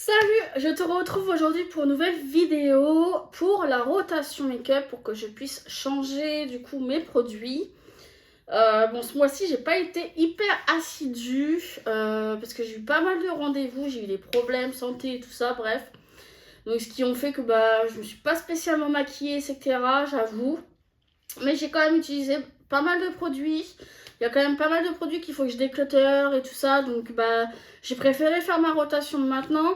Salut, je te retrouve aujourd'hui pour une nouvelle vidéo pour la rotation make-up pour que je puisse changer du coup mes produits. Bon, ce mois-ci j'ai pas été hyper assidue parce que j'ai eu pas mal de rendez-vous, j'ai eu des problèmes santé et tout ça, bref. Donc ce qui ont fait que je me suis pas spécialement maquillée, etc. J'avoue. Mais j'ai quand même utilisé pas mal de produits. Il y a quand même pas mal de produits qu'il faut que je déclutter et tout ça. Donc j'ai préféré faire ma rotation maintenant.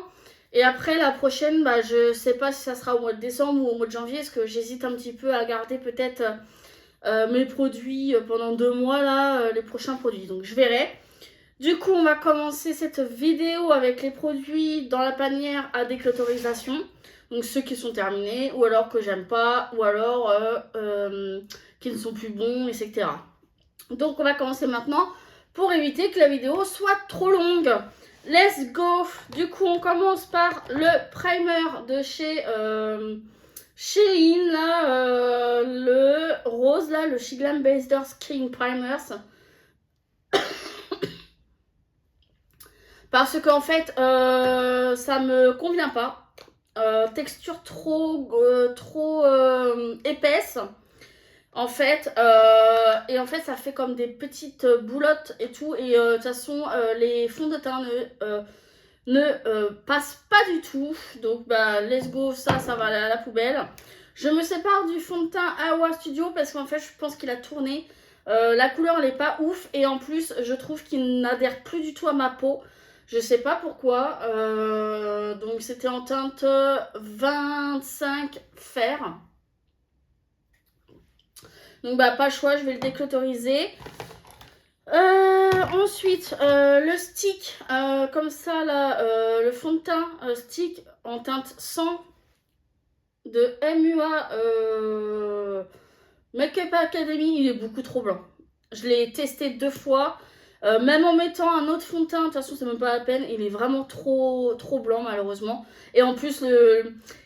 Et après la prochaine, je sais pas si ça sera au mois de décembre ou au mois de janvier. Parce que j'hésite un petit peu à garder peut-être mes produits pendant 2 mois là. Les prochains produits. Donc je verrai. Du coup on va commencer cette vidéo avec les produits dans la panière à déclutterisation. Donc ceux qui sont terminés, ou alors que j'aime pas, ou alors qui ne sont plus bons, etc. Donc on va commencer maintenant pour éviter que la vidéo soit trop longue. Let's go. Du coup on commence par le primer de chez Shein, là, le rose, là, le Shiglam Based Skin Primers. Parce qu'en fait, ça me convient pas. Texture trop épaisse. En fait, et en fait, ça fait comme des petites boulottes et tout. Et de toute façon, les fonds de teint ne passent pas du tout. Donc, let's go, ça va aller à la poubelle. Je me sépare du fond de teint Awa Studio parce qu'en fait, je pense qu'il a tourné. La couleur, elle est pas ouf. Et en plus, je trouve qu'il n'adhère plus du tout à ma peau. Je sais pas pourquoi. Donc, c'était en teinte 25 fer. Donc pas le choix, je vais le déclutteriser. Ensuite, le stick, comme ça là, le fond de teint stick en teinte 100 de MUA Makeup Academy, il est beaucoup trop blanc. Je l'ai testé 2 fois. Même en mettant un autre fond de teint, de toute façon c'est même pas la peine, il est vraiment trop blanc malheureusement. Et en plus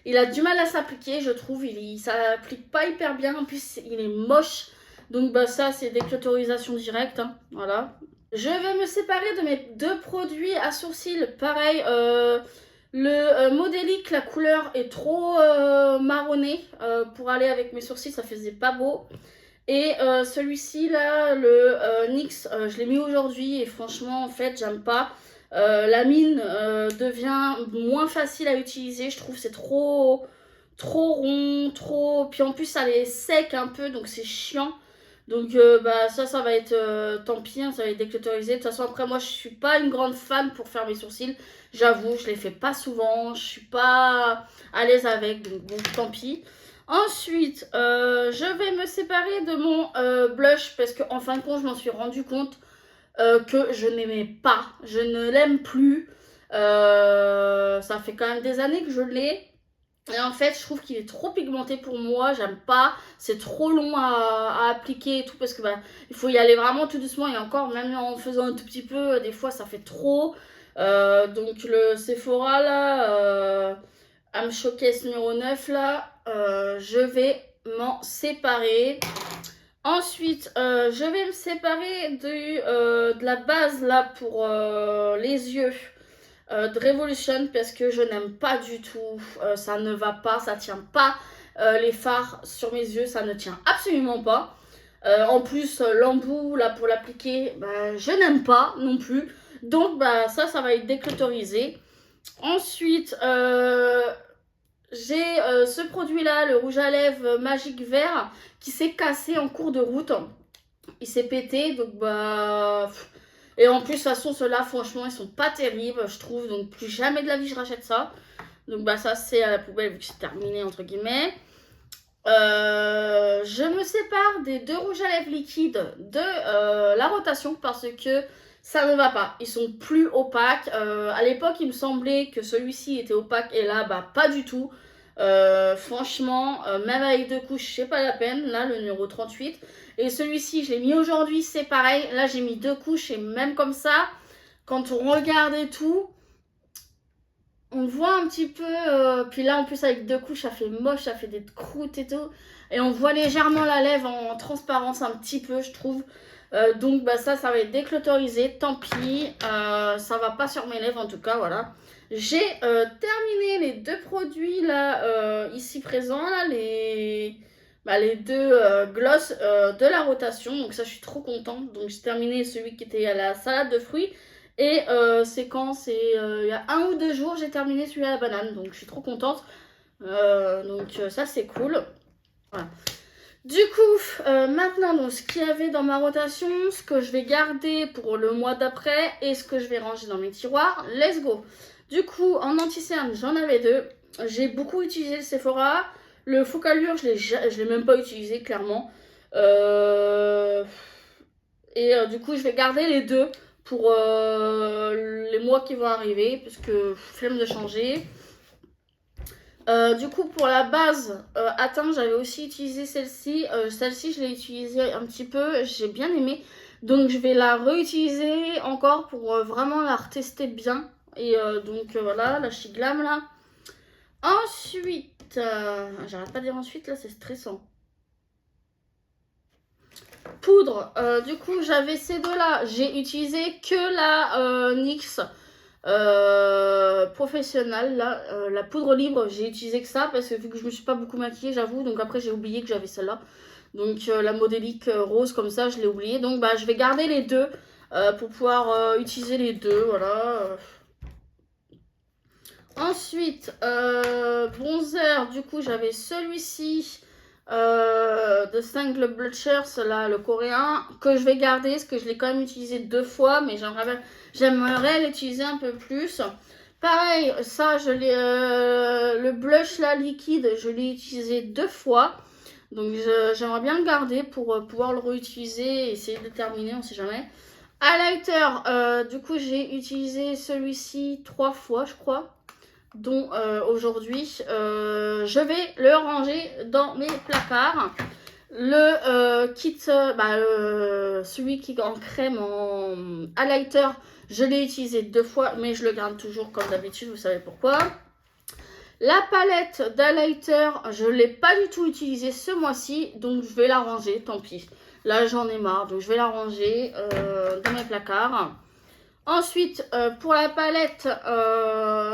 il a du mal à s'appliquer, je trouve, il s'applique pas hyper bien, en plus il est moche. Donc ça c'est déclutterisation directe, hein, voilà. Je vais me séparer de mes 2 produits à sourcils, pareil, le Modélique, la couleur est trop marronnée pour aller avec mes sourcils, ça faisait pas beau. Et celui-ci là, le NYX, je l'ai mis aujourd'hui et franchement en fait j'aime pas. La mine devient moins facile à utiliser, je trouve, c'est trop rond, puis en plus ça est sec un peu donc c'est chiant. Donc ça va être tant pis, hein, ça va être déclutterisé. De toute façon après moi je suis pas une grande fan pour faire mes sourcils. J'avoue, je les fais pas souvent, je suis pas à l'aise avec, donc bon tant pis. Ensuite, je vais me séparer de mon blush parce qu'en fin de compte, je m'en suis rendu compte que je n'aimais pas. Je ne l'aime plus. Ça fait quand même des années que je l'ai. Et en fait, je trouve qu'il est trop pigmenté pour moi. J'aime pas. C'est trop long à appliquer et tout parce que il faut y aller vraiment tout doucement. Et encore, même en faisant un tout petit peu, des fois, ça fait trop. Donc le Sephora là... Am Showcase numéro 9 là, je vais m'en séparer. Ensuite, je vais me séparer de la base là pour les yeux de Revolution parce que je n'aime pas du tout. Ça ne va pas, ça tient pas les fards sur mes yeux, ça ne tient absolument pas. En plus, l'embout là pour l'appliquer, je n'aime pas non plus. Donc ça va être déclutterisé. Ensuite, j'ai ce produit là, le rouge à lèvres magique vert, qui s'est cassé en cours de route. Il s'est pété, donc et en plus de toute façon ceux-là franchement ils sont pas terribles je trouve, donc plus jamais de la vie je rachète ça. Donc ça c'est à la poubelle vu que c'est terminé entre guillemets. Je me sépare des 2 rouges à lèvres liquides de la rotation parce que ça ne va pas, ils sont plus opaques. À l'époque il me semblait que celui-ci était opaque et là pas du tout. Franchement, même avec 2 couches c'est pas la peine, là le numéro 38. Et celui-ci je l'ai mis aujourd'hui, c'est pareil, là j'ai mis 2 couches et même comme ça, quand on regarde et tout, on voit un petit peu, puis là en plus avec 2 couches ça fait moche, ça fait des croûtes et tout. Et on voit légèrement la lèvre en transparence un petit peu je trouve. Donc ça va être déclutterisé, tant pis. Ça va pas sur mes lèvres en tout cas, voilà. J'ai terminé les deux produits là, ici présents, là, les deux gloss de la rotation. Donc ça, je suis trop contente. Donc j'ai terminé celui qui était à la salade de fruits. Et c'est quand? C'est il y a 1 ou 2 jours, j'ai terminé celui à la banane. Donc je suis trop contente. Ça, c'est cool. Voilà. Du coup, maintenant, donc, ce qu'il y avait dans ma rotation, ce que je vais garder pour le mois d'après et ce que je vais ranger dans mes tiroirs, let's go. Du coup, en anti-cerne, j'en avais 2. J'ai beaucoup utilisé le Sephora. Le Focallure, je l'ai même pas utilisé, clairement. Du coup, je vais garder les 2 pour les mois qui vont arriver, parce que flemme de changer. Du coup, pour la base atteint, j'avais aussi utilisé celle-ci. Celle-ci, je l'ai utilisée un petit peu, j'ai bien aimé. Donc, je vais la réutiliser encore pour vraiment la retester bien. Et voilà, la Shiglam là. Ensuite, j'arrête pas de dire ensuite, là, c'est stressant. Poudre, du coup, j'avais ces deux-là. J'ai utilisé que la NYX. Professionnelle là, la poudre libre, j'ai utilisé que ça parce que vu que je me suis pas beaucoup maquillée, j'avoue, donc après j'ai oublié que j'avais celle-là, donc la modélique rose comme ça, je l'ai oublié, donc bah je vais garder les deux pour pouvoir utiliser les deux, voilà. Ensuite, bronzer, du coup j'avais celui-ci de Single Blushers, là, le coréen, que je vais garder, parce que je l'ai quand même utilisé 2 fois, mais j'aimerais l'utiliser un peu plus. Pareil, ça, le blush là, liquide, je l'ai utilisé 2 fois. Donc j'aimerais bien le garder pour pouvoir le réutiliser et essayer de le terminer, on sait jamais. Highlighter, du coup j'ai utilisé celui-ci 3 fois, je crois, dont aujourd'hui je vais le ranger dans mes placards. Le kit, celui qui est en crème en highlighter, je l'ai utilisé 2 fois, mais je le garde toujours comme d'habitude, vous savez pourquoi. La palette d'highlighter, je ne l'ai pas du tout utilisée ce mois-ci, donc je vais la ranger, tant pis. Là j'en ai marre, donc je vais la ranger dans mes placards. Ensuite, pour la palette,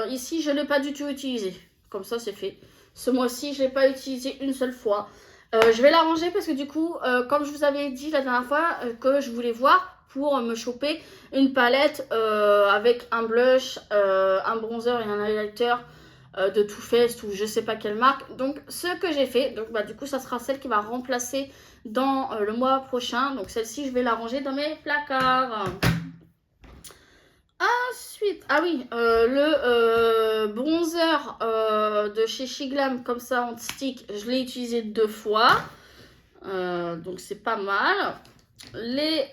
ici, je ne l'ai pas du tout utilisée. Comme ça, c'est fait. Ce mois-ci, je ne l'ai pas utilisée une seule fois. Je vais la ranger parce que du coup, comme je vous avais dit la dernière fois, que je voulais voir pour me choper une palette avec un blush, un bronzer et un highlighter de Too Faced ou je sais pas quelle marque. Donc, ce que j'ai fait, donc du coup, ça sera celle qui va remplacer dans le mois prochain. Donc, celle-ci, je vais la ranger dans mes placards. Ensuite, ah oui, le bronzer de chez Shiglam, comme ça en stick, je l'ai utilisé 2 fois. Donc c'est pas mal. Les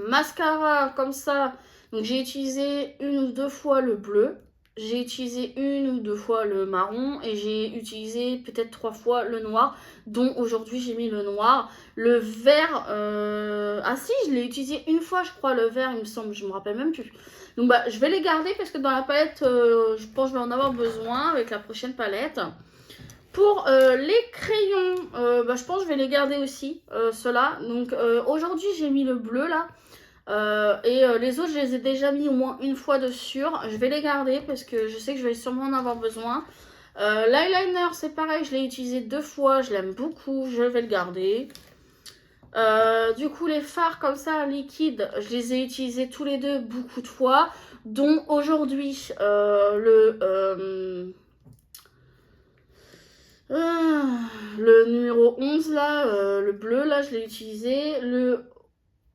mascaras comme ça, donc j'ai utilisé 1 ou 2 fois le bleu. J'ai utilisé 1 ou 2 fois le marron et j'ai utilisé peut-être 3 fois le noir, dont aujourd'hui j'ai mis le noir. Le vert, ah si, je l'ai utilisé 1 fois je crois, le vert il me semble, je me rappelle même plus. Donc bah je vais les garder parce que dans la palette, je pense que je vais en avoir besoin avec la prochaine palette. Pour les crayons, je pense que je vais les garder aussi, ceux-là. Donc aujourd'hui j'ai mis le bleu là. Les autres, je les ai déjà mis au moins 1 fois dessus. Je vais les garder parce que je sais que je vais sûrement en avoir besoin. L'eyeliner, c'est pareil, je l'ai utilisé 2 fois. Je l'aime beaucoup, je vais le garder. Du coup, les fards comme ça, liquides, je les ai utilisés tous les deux beaucoup de fois. Dont aujourd'hui, le numéro 11 là, le bleu là, je l'ai utilisé. Le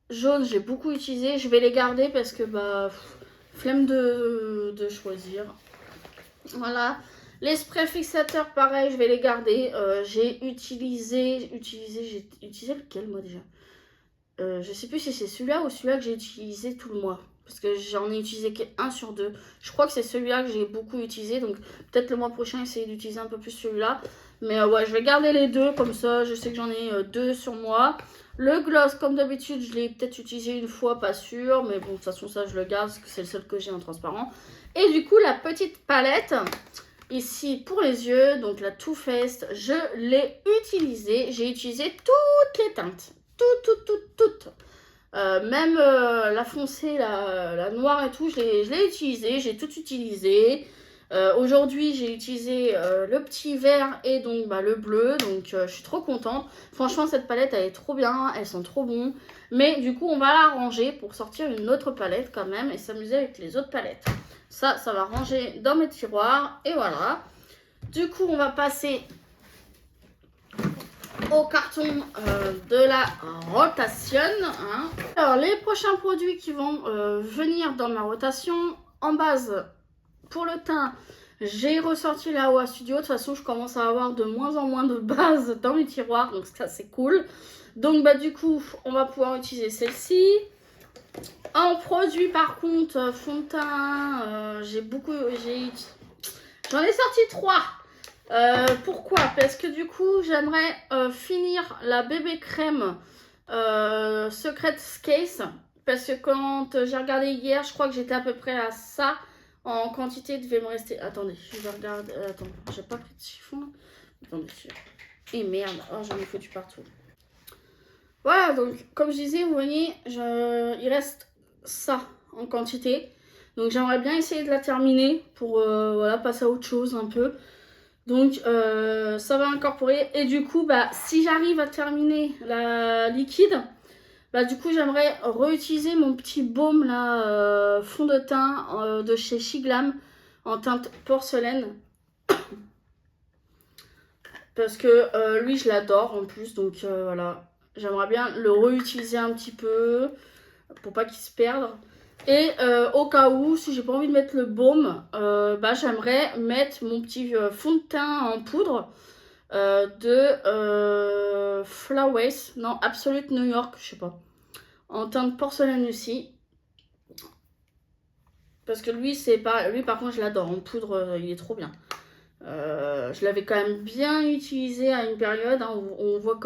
jaune, j'ai beaucoup utilisé. Je vais les garder parce que flemme de choisir. Voilà. Les sprays fixateurs, pareil, je vais les garder. J'ai utilisé lequel moi déjà? Je sais plus si c'est celui-là ou celui-là que j'ai utilisé tout le mois. Parce que j'en ai utilisé qu'1 sur 2. Je crois que c'est celui-là que j'ai beaucoup utilisé. Donc peut-être le mois prochain, essayer d'utiliser un peu plus celui-là. Mais ouais, je vais garder les deux. Comme ça, je sais que j'en ai 2 sur moi. Le gloss, comme d'habitude, je l'ai peut-être utilisé 1 fois, pas sûr. Mais bon, de toute façon, ça, je le garde parce que c'est le seul que j'ai en transparent. Et du coup, la petite palette, ici, pour les yeux, donc la Too Faced, je l'ai utilisée. J'ai utilisé toutes les teintes. Toutes. Même la foncée, la noire et tout, je l'ai utilisé, j'ai tout utilisé. Aujourd'hui, j'ai utilisé le petit vert et donc le bleu, donc je suis trop contente. Franchement, cette palette, elle est trop bien, elles sont trop bons. Mais du coup, on va la ranger pour sortir une autre palette quand même et s'amuser avec les autres palettes. Ça va ranger dans mes tiroirs et voilà. Du coup, on va passer au carton de la rotation. Hein. Alors, les prochains produits qui vont venir dans ma rotation, en base, pour le teint, j'ai ressorti la OA Studio. De toute façon, je commence à avoir de moins en moins de bases dans mes tiroirs, donc ça, c'est cool. Donc, du coup, on va pouvoir utiliser celle-ci. En produit, par contre, fond de teint, j'en ai sorti 3. Pourquoi? Parce que du coup, j'aimerais finir la bébé crème Secret Case. Parce que quand j'ai regardé hier, je crois que j'étais à peu près à ça en quantité. Il devait me rester. Attendez, je vais regarder. Attends, j'ai pas pris de chiffon là. Attendez. Et merde, oh, j'en ai foutu partout. Voilà, donc comme je disais, vous voyez, il reste ça en quantité. Donc j'aimerais bien essayer de la terminer pour voilà, passer à autre chose un peu. Donc ça va incorporer. Et du coup, si j'arrive à terminer la liquide, du coup j'aimerais réutiliser mon petit baume là, fond de teint de chez Shiglam en teinte porcelaine. Parce que lui je l'adore en plus, donc voilà. J'aimerais bien le réutiliser un petit peu pour pas qu'il se perde. Et au cas où, si j'ai pas envie de mettre le baume, j'aimerais mettre mon petit fond de teint en poudre de Flawless, non, Absolute New York, je sais pas, en teinte porcelaine aussi. Parce que lui, c'est pas, lui par contre, je l'adore en poudre, il est trop bien. Je l'avais quand même bien utilisé à une période, hein, où on voit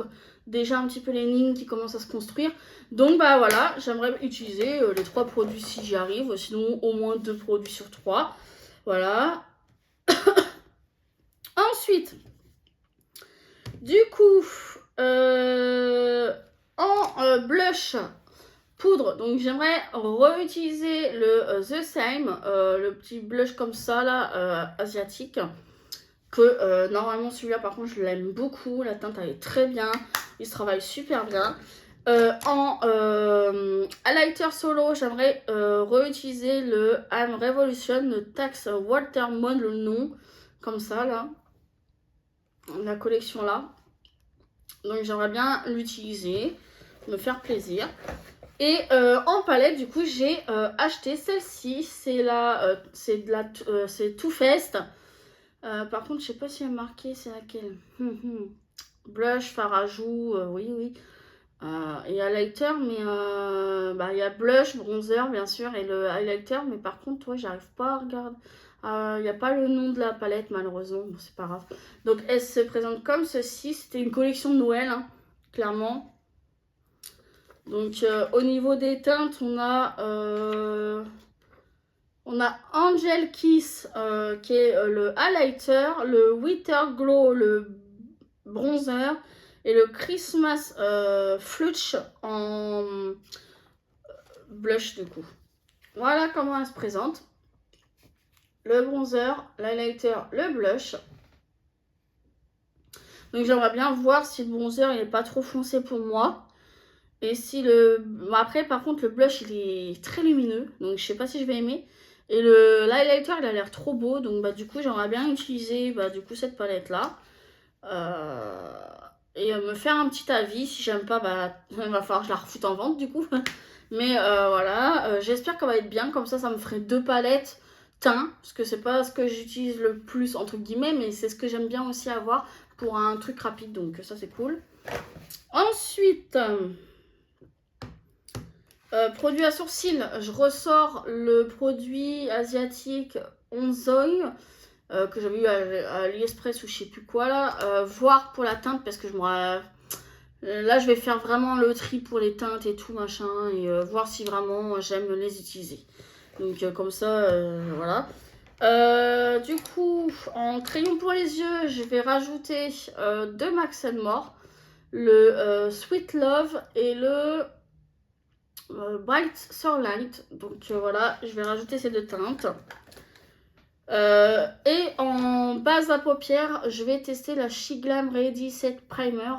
déjà un petit peu les lignes qui commencent à se construire. Donc voilà, j'aimerais utiliser les 3 produits si j'y arrive, sinon au moins 2 produits sur 3. Voilà. Ensuite, du coup, en blush poudre, donc j'aimerais réutiliser le The Same, le petit blush comme ça là, asiatique. Que normalement celui-là par contre je l'aime beaucoup, la teinte elle est très bien, il se travaille super bien. En highlighter solo, j'aimerais réutiliser le I'm Revolution, le Tax Watermelon, le nom, comme ça là, la collection là. Donc j'aimerais bien l'utiliser, me faire plaisir. Et en palette, du coup, j'ai acheté celle-ci, c'est Too Faced. Par contre, je sais pas si elle est marquée, c'est laquelle. Blush, fard à joues, oui. Il y a highlighter, mais il y a blush, bronzer, bien sûr, et le highlighter. Mais par contre, ouais, j'arrive pas à regarder. Il n'y a pas le nom de la palette, malheureusement. Bon, c'est pas grave. Donc, elle se présente comme ceci. C'était une collection de Noël, hein, clairement. Donc, au niveau des teintes, on a Angel Kiss qui est le highlighter, le Winter Glow, le bronzer et le Christmas Flutch en blush du coup. Voilà comment elle se présente. Le bronzer, l'highlighter, le blush. Donc j'aimerais bien voir si le bronzer il n'est pas trop foncé pour moi. Et si le... Après par contre le blush il est très lumineux. Donc je sais pas si je vais aimer. Et l'highlighter il a l'air trop beau. Donc du coup j'aimerais bien utiliser du coup cette palette là. Et me faire un petit avis. Si j'aime pas, il va falloir que je la refoute en vente du coup. Mais voilà, j'espère qu'elle va être bien. Comme ça me ferait 2 palettes teint. Parce que c'est pas ce que j'utilise le plus entre guillemets. Mais c'est ce que j'aime bien aussi avoir pour un truc rapide. Donc ça c'est cool. Ensuite... produit à sourcils, je ressors le produit asiatique Onzoi que j'avais eu à AliExpress ou je sais plus quoi là. Voir pour la teinte parce que là je vais faire vraiment le tri pour les teintes et tout machin et voir si vraiment j'aime les utiliser. Donc comme ça, voilà. Du coup, en crayon pour les yeux, je vais rajouter de Max & More, le Sweet Love et le Bright Starlight. Donc voilà, je vais rajouter ces deux teintes. Et en base à paupières, je vais tester la Shiglam Ready Set Primer.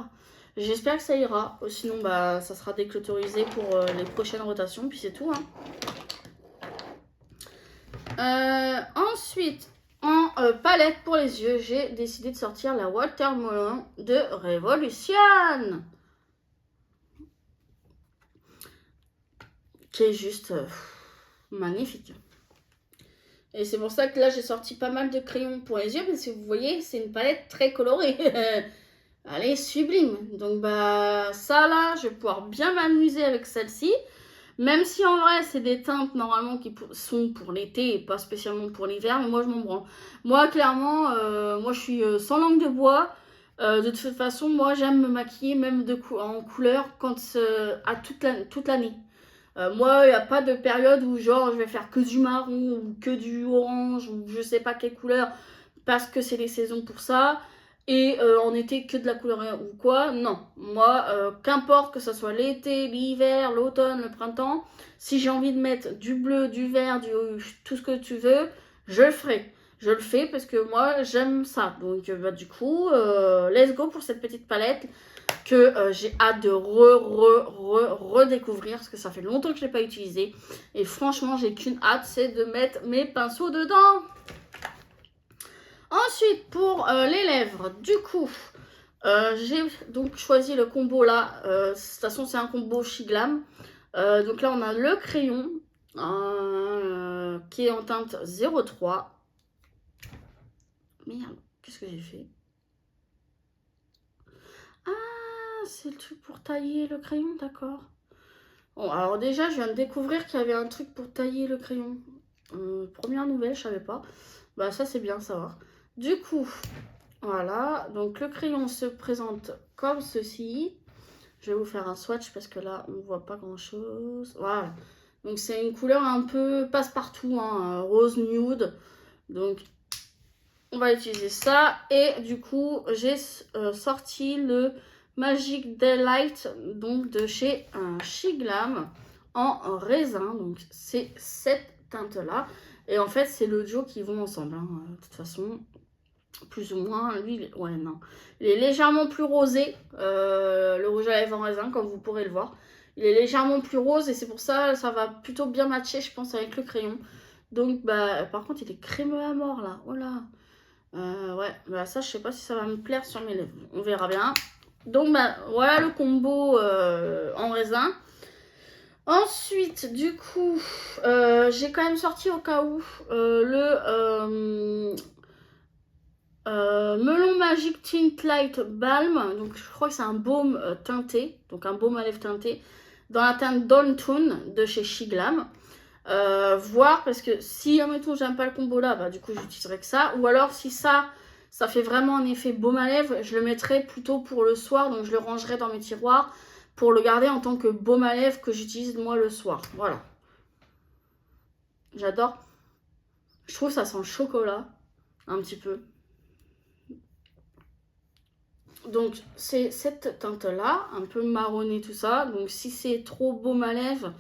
J'espère que ça ira. Sinon, bah, ça sera déclotorisé pour les prochaines rotations. Puis c'est tout. Ensuite, en palette pour les yeux, j'ai décidé de sortir la Watermelon de Revolution. Qui est juste magnifique. Et c'est pour ça que là, j'ai sorti pas mal de crayons pour les yeux. Parce que vous voyez, c'est une palette très colorée. Elle est sublime. Donc, bah, ça là, je vais pouvoir bien m'amuser avec celle-ci. Même si en vrai, c'est des teintes normalement qui sont pour l'été et pas spécialement pour l'hiver. Mais moi, je m'en branle. Moi, clairement, moi, je suis sans langue de bois. De toute façon, moi, j'aime me maquiller même en couleur quand, à toute l'année. Moi, il n'y a pas de période où genre je vais faire que du marron ou que du orange ou je sais pas quelle couleur parce que c'est les saisons pour ça. Et en été que de la couleur ou quoi. Non, moi, qu'importe que ce soit l'été, l'hiver, l'automne, le printemps, si j'ai envie de mettre du bleu, du vert, tout ce que tu veux, je le ferai. Je le fais parce que moi, j'aime ça. Donc, bah, du coup, let's go pour cette petite palette que j'ai hâte de redécouvrir parce que ça fait longtemps que je ne l'ai pas utilisé. Et franchement, j'ai qu'une hâte, c'est de mettre mes pinceaux dedans. Ensuite, pour les lèvres, du coup, j'ai donc choisi le combo là. De toute façon, c'est un combo Shiglam. Donc là, on a le crayon qui est en teinte 03. Merde, qu'est-ce que j'ai fait? Ah, c'est le truc pour tailler le crayon, d'accord. Bon, alors déjà, je viens de découvrir qu'il y avait un truc pour tailler le crayon. Première nouvelle, je savais pas. Bah ça, c'est bien à savoir. Du coup, voilà. Donc le crayon se présente comme ceci. Je vais vous faire un swatch parce que là, on ne voit pas grand-chose. Voilà. Donc c'est une couleur un peu passe-partout, hein, rose nude. Donc on va utiliser ça. Et du coup, j'ai sorti le Magic Daylight, donc de chez Shiglam en raisin. Donc c'est cette teinte là. Et en fait, c'est le duo qui vont ensemble. Hein. De toute façon, plus ou moins. Lui, ouais, non. Il est légèrement plus rosé. Le rouge à lèvres en raisin, comme vous pourrez le voir. Il est légèrement plus rose et c'est pour ça ça va plutôt bien matcher, je pense, avec le crayon. Donc, bah, par contre, il est crémeux à mort là. Oh là. Ouais, bah ça, je sais pas si ça va me plaire sur mes lèvres. On verra bien. Donc, bah, voilà le combo en raisin. Ensuite, du coup, j'ai quand même sorti au cas où le Melon Magic Tint Light Balm. Donc, je crois que c'est un baume teinté. Donc, un baume à lèvres teinté. Dans la teinte Dawn Tone de chez Shiglam. Voir parce que si admettons j'aime pas le combo là, bah du coup j'utiliserai que ça, ou alors si ça fait vraiment un effet baume à lèvres, je le mettrai plutôt pour le soir, donc je le rangerai dans mes tiroirs pour le garder en tant que baume à lèvres que j'utilise moi le soir. Voilà, j'adore. Je trouve ça sent le chocolat un petit peu. Donc c'est cette teinte là, un peu marronné tout ça. Donc si c'est trop baume à lèvres,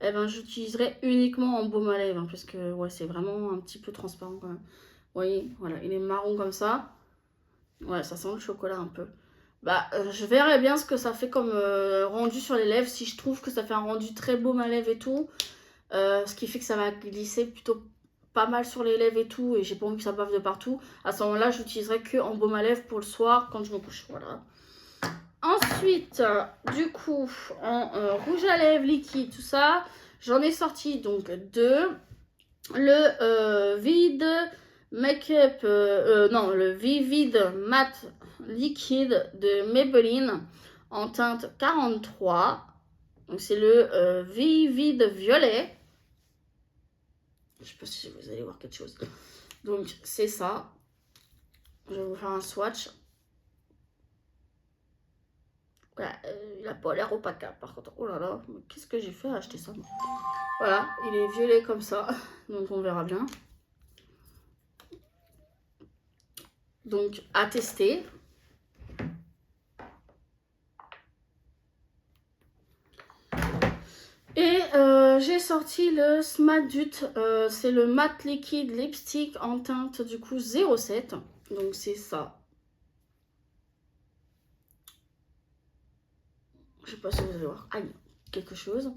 eh ben, j'utiliserai uniquement en baume à lèvres. Hein, parce que ouais, c'est vraiment un petit peu transparent quand même. Vous voyez, voilà, il est marron comme ça. Ouais, ça sent le chocolat un peu. Bah, je verrai bien ce que ça fait comme rendu sur les lèvres. Si je trouve que ça fait un rendu très baume à lèvres et tout. Ce qui fait que ça va glisser plutôt pas mal sur les lèvres et tout. Et j'ai pas envie que ça bave de partout. À ce moment-là, j'utiliserai que en baume à lèvres pour le soir quand je me couche. Voilà. Ensuite, du coup, en rouge à lèvres liquide, tout ça, j'en ai sorti donc deux. Le Vide Make-up, non, le Vivid Matte Liquide de Maybelline en teinte 43. Donc c'est le Vivid Violet. Je sais pas si vous allez voir quelque chose. Donc c'est ça. Je vais vous faire un swatch. Voilà, il a pas l'air opaque hein, par contre. Oh là là, qu'est-ce que j'ai fait à acheter ça moi. Voilà, il est violet comme ça. Donc on verra bien. Donc à tester. Et j'ai sorti le Smadut, c'est le mat liquide lipstick en teinte du coup 07, donc c'est ça. Je sais pas si vous allez voir, aïe, quelque chose.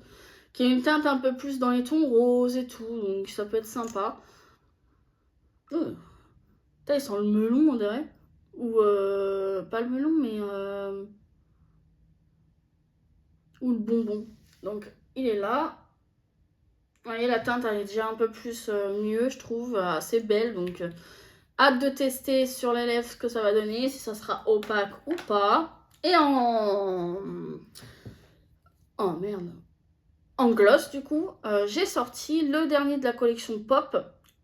Qui a une teinte un peu plus dans les tons roses et tout, donc ça peut être sympa. Putain, il sent le melon, on dirait. Ou pas le melon, mais ou le bonbon. Donc il est là. Vous voyez, la teinte elle est déjà un peu plus mieux, je trouve, assez belle. Donc hâte de tester sur les lèvres ce que ça va donner, si ça sera opaque ou pas. Et oh merde. En gloss du coup, j'ai sorti le dernier de la collection Pop.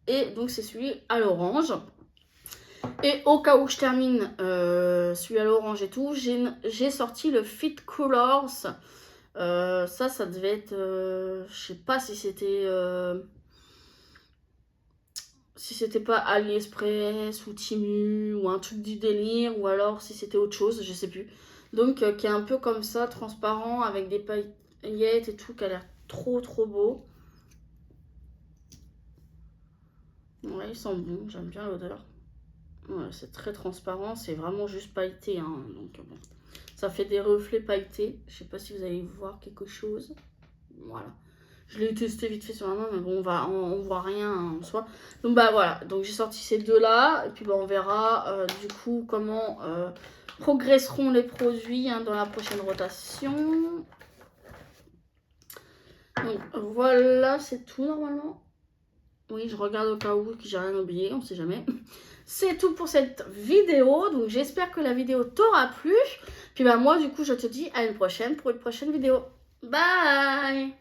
Et donc c'est celui à l'orange. Et au cas où je termine celui à l'orange et tout, j'ai sorti le Fit Colors. Ça devait être... je sais pas si c'était... si c'était pas AliExpress ou Temu ou un truc du délire, ou alors si c'était autre chose, je sais plus. Donc qui est un peu comme ça, transparent, avec des paillettes et tout, qui a l'air trop beau. Ouais, il sent bon, j'aime bien l'odeur. Ouais, c'est très transparent, c'est vraiment juste pailleté, hein, donc bon. Ça fait des reflets pailletés. Je sais pas si vous allez voir quelque chose. Voilà. Je l'ai testé vite fait sur la main, mais bon, on voit rien hein, en soi. Donc bah voilà, donc j'ai sorti ces deux-là, et puis bah, on verra du coup comment progresseront les produits hein, dans la prochaine rotation. Donc voilà, c'est tout normalement. Oui, je regarde au cas où que j'ai rien oublié, on sait jamais. C'est tout pour cette vidéo, donc j'espère que la vidéo t'aura plu. Puis bah moi du coup je te dis à une prochaine pour une prochaine vidéo. Bye!